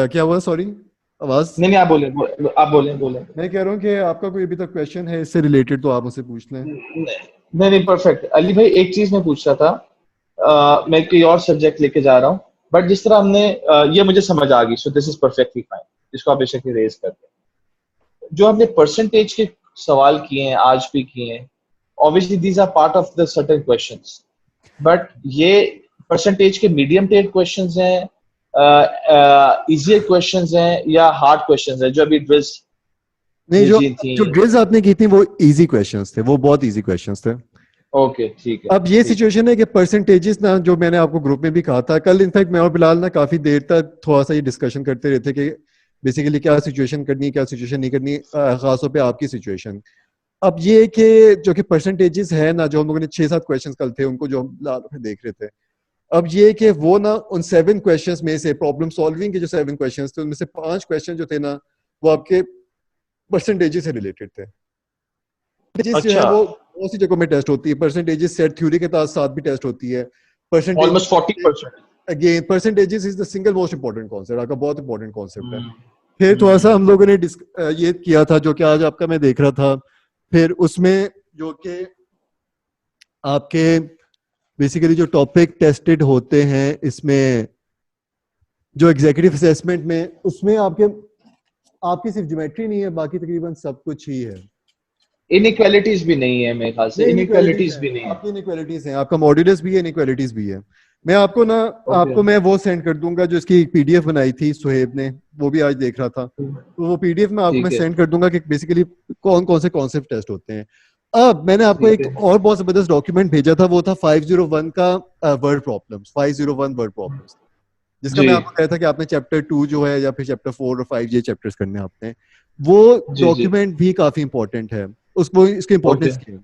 क्या हुआ, सॉरी आवाज। नहीं नहीं, आप बोलिए आप बोलिए बोलिए। मैं कह रहा हूँ कि आपका कोई अभी तक क्वेश्चन है इससे रिलेटेड तो आप मुझसे पूछ लें। नहीं नहीं, परफेक्ट। अली भाई एक चीज मैं पूछ रहा था, मैं कोई और सब्जेक्ट लेके जा रहा हूँ, बट जिस तरह हमने ये मुझे समझ आ गई, सो दिस इज परफेक्टली फाइन, इसको आप बेशक रेज करते हैं। जो हमने परसेंटेज के सवाल किए हैं आज भी किए हैं, obviously these are part of the certain questions, but ये परसेंटेज के मीडियम टेड क्वेश्चंस हैं, इजियर क्वेश्चंस हैं, या हार्ड क्वेश्चंस हैं जो अभी ड्रिल्स नहीं, जो भेजी थी? जो ड्रिल्स आपने की थी वो इजी क्वेश्चंस थे, वो बहुत इजी क्वेश्चंस थे। ओके ठीक है अब ये ठीक है। सिचुएशन है कि परसेंटेजेस ना, जो मैंने आपको ग्रुप में भी कहा था कल, इनफैक्ट मैं और बिलाल ना काफी देर तक थोड़ा सा ये डिस्कशन करते रहते कि बेसिकली क्या सिचुएशन करनी है क्या सिचुएशन नहीं करनी, खासतौर पे आपकी सिचुएशन। अब ये कि जो कि परसेंटेजेस है ना, जो हम लोगों ने 6-7 क्वेश्चंस कल थे उनको जो हम लाल में देख रहे थे, अब ये कि वो ना उन 7 क्वेश्चंस में से, प्रॉब्लम सॉल्विंग के जो 7 क्वेश्चंस थे उनमें से 5 क्वेश्चन जो थे ना वो आपके परसेंटेजेस से रिलेटेड थे। परसेंटेजेस जो है अच्छा, वो बहुत सी जगहों में टेस्ट होती है, परसेंटेजेस सेट थ्योरी के साथ भी टेस्ट होती है। Almost percentages 40%। Again, percentages is the single most important concept, आपका बहुत इंपॉर्टेंट कॉन्सेप्ट है। फिर थोड़ा सा हम लोगों ने ये किया था जो कि आज आपका मैं देख रहा था, फिर उसमें जो कि आपके बेसिकली जो टॉपिक टेस्टेड होते हैं इसमें, जो एग्जीक्यूटिव असेसमेंट में, उसमें आपकी सिर्फ ज्योमेट्री नहीं है, बाकी तकरीबन सब कुछ ही है। इनइक्वालिटीज भी नहीं है मेरे ख्याल से, नहीं, इनइक्वालिटीज इनइक्वालिटीज हैं, भी नहीं है। आपकी इनइक्वालिटीज हैं, आपका मॉड्यूलस भी है, इनइक्वालिटीज भी है। मैं आपको ना, ओके आपको मैं वो सेंड कर दूंगा जो इसकी पीडीएफ बनाई थी सुहेब ने, वो भी आज देख रहा था, तो वो पीडीएफ में आपको मैं ठीक है सेंड कर दूंगा कि बेसिकली कौन कौन से कॉन्सेप्ट टेस्ट होते हैं। अब मैंने आपको ठीक एक है और बहुत जबरदस्त डॉक्यूमेंट भेजा था, वो था 501 का वर्ड प्रॉब्लम्स, 501 वर्ड प्रॉब्लम्स, जिसका जी मैं आपको कहता था कि आपने चैप्टर 2 जो है या फिर चैप्टर 4 और 5 ये चैप्टर्स करने हैं आपने, वो जी जी। डॉक्यूमेंट भी काफी इंपॉर्टेंट है। उसको इसकी ओके इंपॉर्टेंस की है,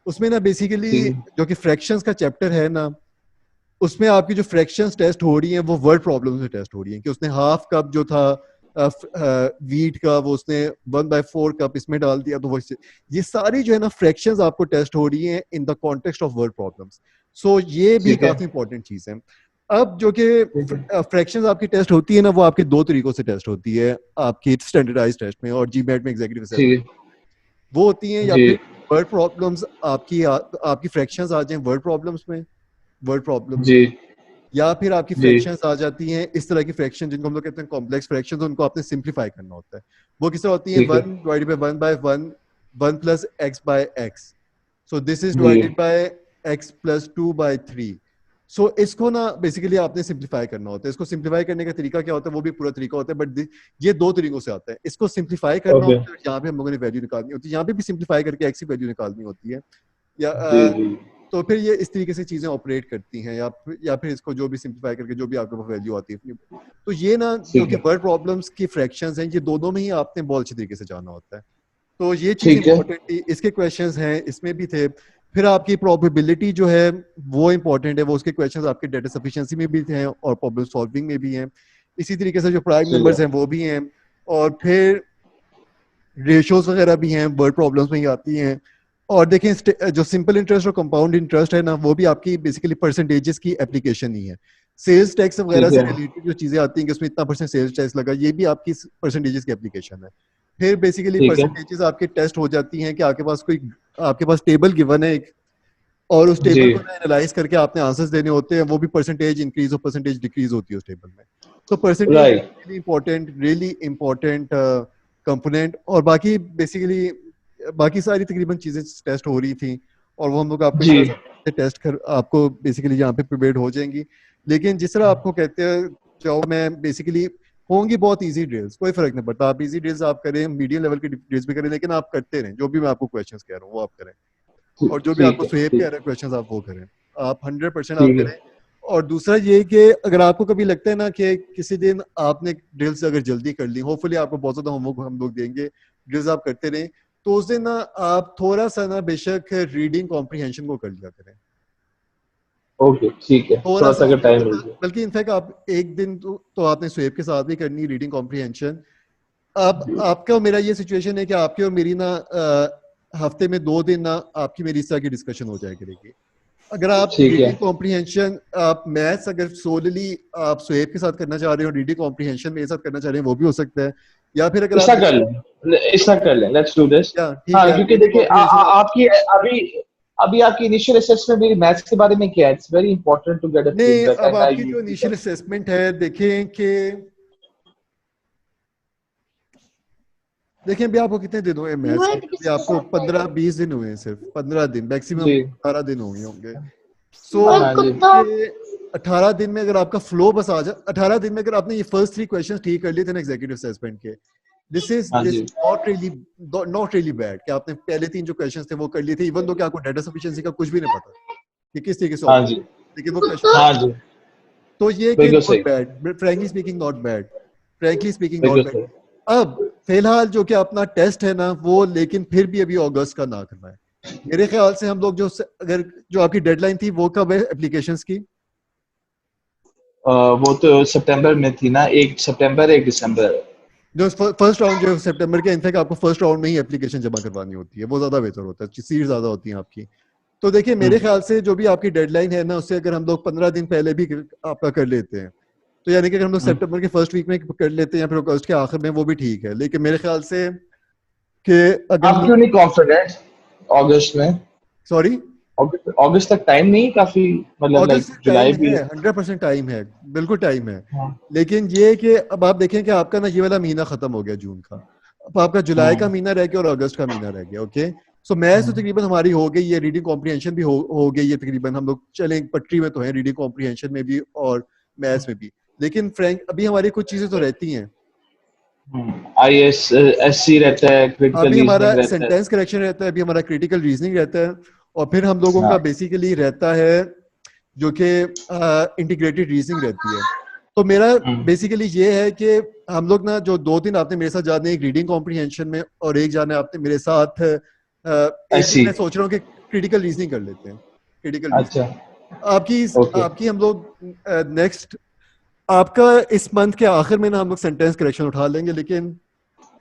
उसमें ना बेसिकली ठीक है जो कि फ्रैक्शंस का चैप्टर है ना, उसमें आपकी जो फ्रैक्शंस टेस्ट हो रही हैं वो वर्ड प्रॉब्लम से टेस्ट हो रही हैं, कि उसने हाफ कप जो था वीट का, वो उसने 1/4 कप इसमें डाल दिया, तो वो ये सारी जो है ना फ्रैक्शंस आपको टेस्ट हो रही हैं in the context of word problems. So ये भी ठीक है काफी इंपॉर्टेंट चीज है। अब जो कि ठीक है फ्रैक्शंस आपकी टेस्ट होती है ना, वो आपके दो तरीकों से टेस्ट होती है, आपकी स्टैंडर्डाइज टेस्ट में और जीमैट में एग्जीक्यूटिव असेसमेंट। ठीक वो होती हैं है या जी फिर वर्ड प्रॉब्लम्स, आपकी फ्रैक्शंस आ जाएं वर्ड प्रॉब्लम्स में, वर्ड प्रॉब्लम्स, जी या फिर आपकी जी फ्रैक्शंस आ जाती हैं इस तरह की फ्रैक्शन जिनको हम लोग कहते हैं कॉम्प्लेक्स फ्रैक्शंस, उनको आपने सिंप्लीफाई करना होता है। वो किस तरह होती हैं, ठीक है 1 divided by 1/1, 1 plus x by x, so this is g divided by x plus 2/3। सो इसको ना बेसिकली आपने सिंप्लीफाई करना होता है। इसको सिंप्लीफाई करने का तरीका क्या होता है, वो भी पूरा तरीका होता है, बट ये दो तरीकों से आता है। इसको सिंप्लीफाई करना ओके होता है, यहाँ पे हम लोगों ने वैल्यू निकालनी होती है, यहाँ पे भी सिंप्लीफाई करके x की वैल्यू निकालनी होती है, या जी जी तो फिर ये इस तरीके से चीजें ऑपरेट करती हैं, या फिर इसको जो भी सिंप्लीफाई करके जो भी आपके पास वैल्यू आती है। तो ये ना जो ठीक कि है वर्ड प्रॉब्लम्स की फ्रैक्शंस हैं, ये दोनों में ही आपने बहुत अच्छी तरीके से जाना होता है। तो ये चीज ठीक है इंपॉर्टेंट थी, इसके क्वेश्चंस हैं इसमें भी थे। फिर आपकी प्रोबेबिलिटी जो है वो इंपॉर्टेंट है, वो उसके क्वेश्चंस आपके डेटा सफिशिएंसी में भी हैं और प्रॉब्लम सॉल्विंग में भी हैं। इसी तरीके से जो प्राइम ठीक है नंबर्स हैं वो भी हैं, और फिर रेशियोज वगैरह भी हैं, वर्ड प्रॉब्लम्स में ही आती हैं। और देखें जो सिंपल इंटरेस्ट और कंपाउंड इंटरेस्ट है ना, वो भी आपकी बेसिकली परसेंटेजेस की एप्लीकेशन ही है। सेल्स टैक्स वगैरह ठीक से है रिलेटेड जो चीजें आती हैं कि उसमें इतना परसेंट सेल्स टैक्स लगा, ये भी आपकी परसेंटेजेस की एप्लीकेशन है। फिर बेसिकली ठीक है परसेंटेजेस आपके टेस्ट हो जाती हैं कि आपके पास टेबल गिवन है एक, और उस जी टेबल को एनालाइज करके आपने आंसर्स देने होते हैं, वो भी परसेंटेज इंक्रीज और परसेंटेज डिक्रीज होती है उस टेबल में। तो percentage right really important component. और बाकी बेसिकली बाकी सारी तकरीबन चीजें टेस्ट हो रही थी, और वो हम लोग आपको इस जी तरह से टेस्ट कर आपको बेसिकली यहाँ पे प्रिपेयर्ड हो जाएंगी। लेकिन जिस तरह आपको कहते हैं जो मैं बेसिकली होंगी बहुत इजी ड्रिल्स, कोई फर्क नहीं पड़ता, आप इजी ड्रिल्स आप करें, मीडियम लेवल की ड्रिल्स भी करें, लेकिन आप करते रहें, जो भी मैं आपको क्वेश्चंस कह रहा हूँ वो आप करें, और जो भी ठीक आपको है सुहेब कह ठीक रहे हैं क्वेश्चंस आप वो करें, आप 100% आप ठीक है करें। और दूसरा ये कि अगर आपको कभी लगता है ना कि किसी दिन आपने ड्रिल्स अगर जल्दी कर ली, होपफुली आपको बहुत ज्यादा होमवर्क हम लोग देंगे, ड्रिल्स आप करते रहें, तो उस दिन ना आप थोड़ा सा ना बेशक रीडिंग कॉम्प्रिहेंशन को कर लिया करें, ओके ठीक है, थोड़ा थोड़ा सा सा अगर थोड़ा टाइम मिल सा, जाए। बल्कि इनफैक्ट आप एक दिन तो आपने स्वेप के साथ भी करनी रीडिंग कॉम्प्रिहेंशन। अब जी आपका और मेरा ये सिचुएशन है कि आपकी और मेरी ना हफ्ते में 2 दिन ना आपकी मेरी इस तरह की डिस्कशन हो जाया करेगी। अगर आप ठीक है। रीडिंग कॉम्प्रिहेंशन, आप मैथ्स अगर सोलली आप स्वेप के साथ करना चाह रहे हो, रीडिंग कॉम्प्रिहेंशन मेरे साथ करना चाह रहे हैं, वो भी हो सकता है। या फिर अगर आप ऐसा कर लें, ऐसा कर लें, लेट्स डू दिस। या ठीक हाँ है क्योंकि रीडिंग देखिए कॉम्प्रिहेंशन आप, आपकी अभी अभी आपकी इनिशियल असेसमेंट मेरी मैथ्स के बारे में क्या है? It's very important to get a नहीं फीडबैक अब एंड आई आपकी जो यूजुअली इनिशियल असेसमेंट है देखें कि देखें अभी आपको कितने दिन हुए मैथ्स के, अभी आपको 15-20 दिन हुए हैं, सिर्फ 15 दिन, मैक्सिमम जी। 18 दिन होंगे। सो हाँ जी। ये 18 दिन में अगर आपका फ्लो बस आ जाए, 18 दिन में अगर आपने ये फर्स्ट 3 क्वेश्चन ठीक कर लिए थे ना एग्जीक्यूटिव असेसमेंट के, हाँ दिस जी। नॉट रियली बैड कि आपने पहले 3 जो क्वेश्चंस थे वो कर लिए थे, इवन दो कि आपको डाटा सफिशिएंसी का कुछ भी नहीं पता कि किस तरीके से हाँ ऑपरेट, जी। लेकिन वो क्वेश्चन हाँ जी। तो ये कि बिल्कुल नॉट सही। Bad, frankly speaking not bad, frankly speaking बिल्कुल नॉट बैड। सही। अब फिलहाल जो कि अपना टेस्ट है ना वो, लेकिन फिर भी अभी अगस्त का ना करना है मेरे ख्याल से। हम लोग जो अगर जो आपकी डेडलाइन थी वो कब है एप्लीकेशंस की? वो तो सितंबर में थी ना, 1 सितंबर 1 दिसंबर। जो फर्स्ट राउंड जो सितंबर के, इनफैक्ट आपको फर्स्ट राउंड में ही एप्लीकेशन जमा करवानी होती है, वो ज्यादा बेहतर होता है, सीट ज्यादा होती है आपकी। तो देखिए मेरे हम्म। ख्याल से जो भी आपकी डेडलाइन है ना, उससे अगर हम लोग 15 दिन पहले भी आपका कर लेते हैं, तो यानी कि अगर हम लोग हम्म। सितंबर के फर्स्ट वीक में कर लेते हैं या फिर अगस्त के आखिर में, वो भी ठीक है। लेकिन मेरे ख्याल से कि अगर हम आप क्यों लोग, नहीं कॉन्फिडेंट अगस्त में? सॉरी, अगस्त अगस्त तक टाइम नहीं काफी, मतलब अगस्त लाइक से जुलाई टाइम भी है, है। 100% टाइम है, बिल्कुल टाइम है। हाँ। लेकिन ये है कि अब आप देखें कि आपका ना ये वाला महीना खत्म हो गया जून का, अब आपका जुलाई का हम्म। महीना रह गया और अगस्त का महीना रह गया। ओके, सो मैथ्स तो हम्म। तकरीबन हमारी हो गई है, रीडिंग कॉम्प्रिहेंशन भी हो गई है तकरीबन, हम लोग चले पटरी में तो है रीडिंग कॉम्प्रिहेंशन में भी और मैथ्स में भी। लेकिन फ्रैंक अभी हमारी कुछ चीजें तो रहती हैं। ISSC रहता है, क्रिटिकल अभी हमारा रीजनिंग रहता है। सेंटेंस करेक्शन रहता है, अभी हमारा क्रिटिकल रीजनिंग रहता है, और फिर हम लोगों का हाँ। बेसिकली रहता है जो कि इंटीग्रेटेड रीजनिंग रहती है। तो मेरा हम्म। बेसिकली ये है कि हम लोग ना जो 2 दिन आपने मेरे साथ जाने, एक रीडिंग कॉम्प्रिहेंशन में और एक जाने आपने मेरे साथ एक दिन ऐसी। मैं सोच रहा हूँ कि क्रिटिकल रीजनिंग कर लेते हैं, क्रिटिकल अच्छा। रीजनिंग आपकी ओके। आपकी हम लोग नेक्स्ट, आपका इस मंथ के आखिर में ना हम लोग सेंटेंस करेक्शन उठा लेंगे, लेकिन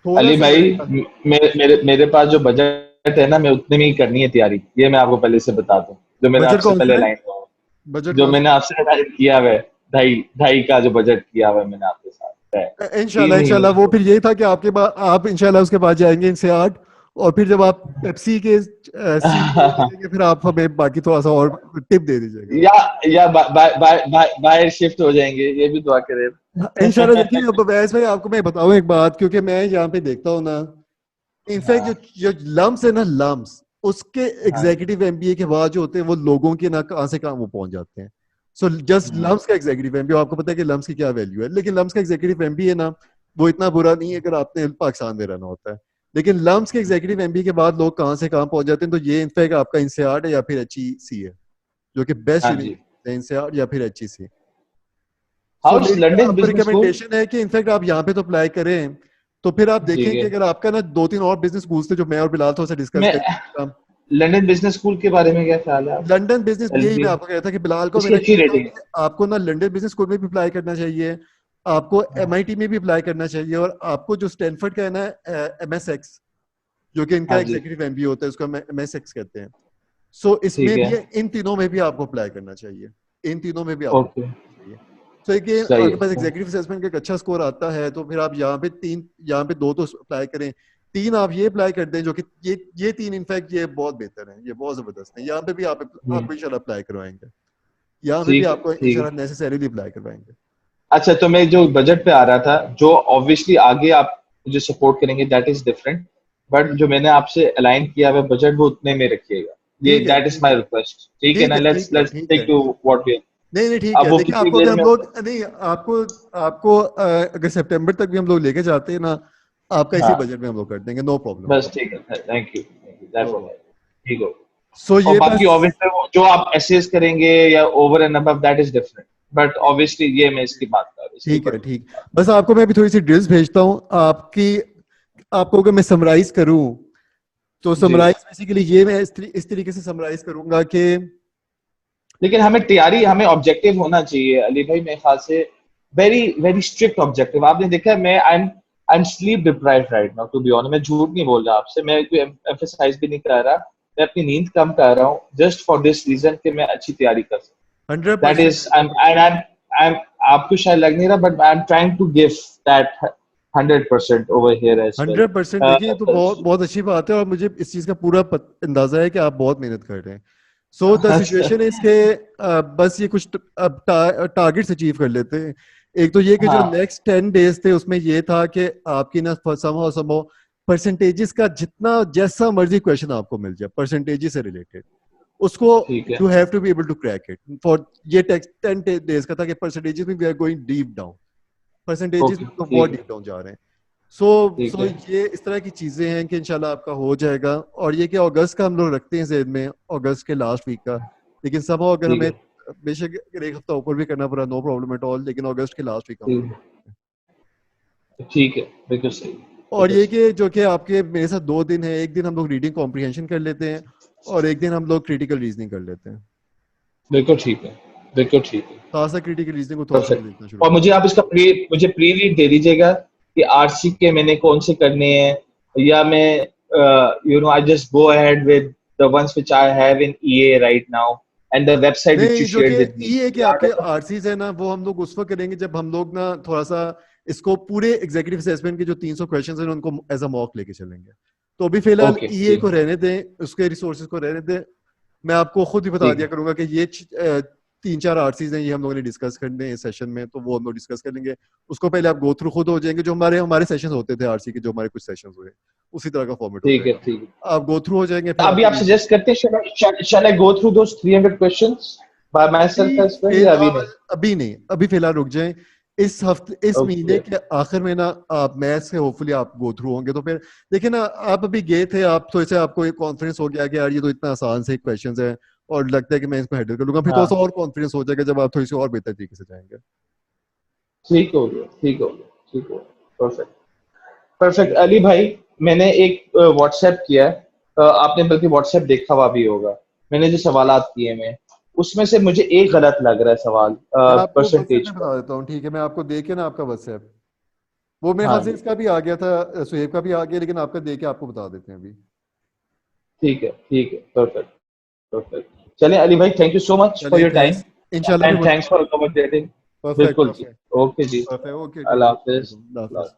थोड़ा अली सा भाई, लगता मेरे पास जो बजट है ना, मैं उतने में ही करनी है तैयारी, ये मैं आपको पहले से बता दूं, जो मैंने बजट आपसे कौन पहले सा है, लाइन हुआ, बजट जो कौन मैंने सा आपसे लाइन किया हुआ है, ढाई ढाई का जो बजट किया हुआ है मैंने आपके साथ है, है? तीन इंशाल्लाह इंशाल्लाह, महीने वो फिर यही था कि आपके बाद आप इंशाल्लाह उसके बाद जाएंगे इनसे 8, और फिर जब आप पेप्सी के CEO बनेंगे फिर आप हमें बाकी थोड़ा सा और टिप दे दीजिएगा। या बाहर शिफ्ट हो जाएंगे, ये भी दुआ करें। इंशाल्लाह। देखिए अब वैस भाई आपको मैं बताऊं एक बात, क्योंकि मैं यहाँ पे देखता हूँ ना, इनफैक्ट हाँ। जो लम्स है ना, लम्स उसके हाँ। एग्जीक्यूटिव एमबीए के बाद जो होते हैं वो लोगों के ना कहाँ से कहाँ वो पहुंच जाते हैं। सो जस्ट हम्म। लम्स का एग्जीक्यूटिव एमबीए, आपको पता है कि लम्स की क्या वैल्यू है, लेकिन लम्स का एग्जीक्यूटिव एमबीए ना वो इतना बुरा नहीं है अगर आपने पाकिस्तान में रहना होता है। लेकिन लम्स के एग्जीक्यूटिव एमबीए के बाद लोग कहाँ से कहाँ पहुंच जाते हैं, तो ये इनफैक्ट आपका इंसियाड है या फिर HEC है, जो कि बेस्ट हाँ जी। यूनिवर्सिटी है, इंसियाड या फिर HEC। सो हाउ इज मेरी लंदन आपको बिजनेस स्कूल? रिकमेंडेशन है कि इनफैक्ट आप यहाँ पे तो अप्लाई करें, तो फिर आप ठीक देखें कि है। अगर आपका ना 2-3 और बिजनेस स्कूल्स थे जो मैं और बिलाल थोड़ा सा डिस्कस मैं करें। लंदन बिजनेस स्कूल के बारे में क्या ख्याल है आपका? लंदन बिजनेस, यही मैं LB, आपको कहता था कि बिलाल को उसकी मेरा अच्छी ये था रेटिंग है। कि आपको ना लंदन बिजनेस स्कूल में भी अप्लाई करना चाहिए, आपको हाँ। MIT में भी अप्लाई करना चाहिए, और आपको जो स्टैनफोर्ड का है ना MSX, जो कि इनका हाँ जी। एग्जीक्यूटिव एमबीए होता है, उसको MSX कहते हैं। सो इसमें ठीक है। भी इन तीनों में भी आपको अप्लाई करना चाहिए, इन तीनों में भी आपको ओके। चाहिए। तो एक ये सही आपके है, पास सही। एग्जीक्यूटिव असेसमेंट का एक अच्छा स्कोर आता है, तो फिर आप यहाँ पे 3, यहाँ पे 2 तो अप्लाई करें, 3 आप ये अप्लाई कर दें, जो कि ये 3 इनफैक्ट ये बहुत बेहतर है, ये बहुत जबरदस्त है। यहाँ पे भी आप हम्म। आपको इंशाल्लाह अप्लाई करवाएंगे, यहाँ पे भी ठीक है, आपको ठीक इंशाल्लाह है। नेसेसरीली अप्लाई करवाएंगे। अच्छा, तो मैं जो बजट पे आ रहा था, जो ऑब्वियसली आगे आप मुझे सपोर्ट करेंगे, दैट इज डिफरेंट, बट जो मैंने आपसे अलाइन किया हुआ बजट वो उतने में रखिएगा, ये ठीक है दैट इज ठीक माय है रिक्वेस्ट, ठीक है ठीक ना? है लेट्स ठीक है लेट्स ठीक टेक है टू व्हाट वी। नहीं नहीं ठीक अब है। वो देखिए कितनी आपको अगर देर हम में लोग होगा? नहीं, आपको आपको अगर सितंबर तक भी हम लोग लेके जाते हैं ना, आपका इसी हाँ, बजट में हम लोग कर देंगे, नो प्रॉब्लम। बस ठीक है, thank you, no that's all, problem. ठीक हो। सो और ये बाकी बस ऑब्वियसली जो आप एसेस करेंगे या over and above that is different, but obviously ये मैं इसकी बात कर रहा हूँ, इसकी ठीक है, पर्टिकुलर ठीक। बात। बस आपको मैं अभी थोड़ी सी ड्रिल्स भेजता हूँ आपकी, आपको अगर मैं समराइज करूँ तो जी, समराइज बेसिकली ये मैं इस तरीके से समराइज करूंगा कि लेकिन हमें तैयारी, हमें ऑब्जेक्टिव होना चाहिए अली भाई मेरे ख्याल से, वेरी वेरी स्ट्रिक्ट ऑब्जेक्टिव। आपने देखा है, मैं I am sleep deprived right now to be honest, मैं झूठ नहीं बोल रहा आपसे, मैं कोई एम्फेसाइज भी नहीं कर रहा, मैं अपनी नींद कम कर रहा हूँ जस्ट फॉर दिस रीजन कि मैं अच्छी तैयारी कर सकूं। Hundred that percent is I am आपको शायद लग नहीं रहा, but I am trying to give that 100% over here as well. 100% देखिए, ये तो बहुत बहुत अच्छी बात है और मुझे इस चीज का पूरा अंदाजा है कि आप बहुत मेहनत कर रहे हैं। सो द सिचुएशन इज के बस ये कुछ अब टारगेट्स अचीव कर लेते हैं। एक तो ये कि जो हाँ नेक्स्ट 10 days थे उसमें ये था कि आपकी ना समो परसेंटेजेस का जितना जैसा मर्जी क्वेश्चन आपको मिल जाए परसेंटेजेस से रिलेटेड, उसको ठीक है, you have to be able to crack it for ये टेक्स्ट 10 days का था कि परसेंटेजेस में we are going deep down, percentages okay में तो बहुत ठीक है, डीप डाउन जा रहे हैं। सो ठीक सो है, ये इस तरह की चीजें हैं कि इंशाल्लाह आपका हो जाएगा। और ये कि अगस्त का हम लोग रखते हैं जेहन में, अगस्त के लास्ट वीक का, लेकिन सब अगर ठीक हमें है, बेशक अगर एक हफ्ता ऊपर भी करना पड़ा नो प्रॉब्लम एट ऑल, लेकिन अगस्त के लास्ट वीक हम ठीक लोग। है, ठीक है, बिल्कुल सही, और बिल्कुल ये सही। कि जो कि आपके मेरे साथ 2 दिन है, एक दिन हम लोग रीडिंग कॉम्प्रिहेंशन कर लेते हैं और एक दिन हम लोग क्रिटिकल रीजनिंग कर लेते हैं। बिल्कुल ठीक है, बिल्कुल ठीक है, खासा क्रिटिकल रीजनिंग को थोड़ा सा परफेक्ट। देखना शुरू और कर। मुझे आप इसका मुझे प्री रीड दे दीजिएगा कि आरसी के मैंने कौन से करने हैं, या मैं you know I just go ahead with the ones which I have in EA right now and the website which नहीं, यू जो कि शेयर्ड विद मी। ये कि आपके आरसीज है ना, वो हम लोग उस वक्त करेंगे जब हम लोग ना थोड़ा सा इसको पूरे एग्जीक्यूटिव असेसमेंट के जो 300 क्वेश्चंस हैं उनको एज अ मॉक लेके चलेंगे। तो अभी फिलहाल ओके ईए ठीक को है, रहने दें, उसके रिसोर्सेज को रहने दें। मैं आपको खुद ही बता ठीक दिया है, करूंगा कि ये 3-4 आरसीज हैं, ये हम लोगों ने डिस्कस करने हैं इस सेशन में, तो वो हम लोग डिस्कस कर लेंगे। उसको पहले आप गो थ्रू खुद हो जाएंगे, जो हमारे हमारे सेशन होते थे आरसी के, जो हमारे कुछ सेशन हुए उसी तरह का फॉर्मेट हो ठीक है, जाएगा। ठीक है। आप गो थ्रू हो जाएंगे, फिर अभी आपके आप सजेस्ट करते हैं shall I go through those 300 questions by myself अभी as well या अभी फिलहाल नहीं? अभी नहीं, अभी फिलहाल रुक जाएं। इस हफ्ते इस महीने ओके, के आखिर में ना आप मैथ्स से होपफुली आप गो थ्रू होंगे, तो फिर देखिए ना, आप अभी गए थे, आप थोड़े से आपको एक कॉन्फिडेंस हो गया कि यार ये तो इतना आसान से क्वेश्चंस है और लगता है कि मैं इसको हैंडल कर लूंगा, फिर तो हाँ और कॉन्फिडेंस हो जाएगा जब आप थोड़ी सी और बेहतर तरीके से जाएंगे। ठीक हो गया, ठीक हो गया, ठीक हो गया, परफेक्ट, परफेक्ट। अली भाई, मैंने एक व्हाट्सएप किया है, आपने बल्कि व्हाट्सएप देखा हुआ भी होगा, मैंने जो सवालात किए हैं उसमें से मुझे एक गलत लग रहा है सवाल मैं आपको व्हाट्सएप परसेंटेज में का। बता देता हूँ, ठीक है? मैं आपको दे के ना आपका व्हाट्सएप, वो मेरे ख्याल हाँ से जी, इसका भी आ गया था, सुहेब का भी आ गया, लेकिन आपका दे के आपको बता देते हैं अभी। ठीक है, परफेक्ट, परफेक्ट। चलें अली भाई, thank you so much for चलिए, योर टाइम थैंक्स। इंशाल्लाह फिर एंड थैंक्स मुलाकात फॉर होगी। अकोमोडेटिंग। परफेक्ट, बिल्कुल जी, परफेक्ट, ओके जी, परफेक्ट। ओके, ठीक अल्लाह है, हाफिज। अल्लाह हाफिज।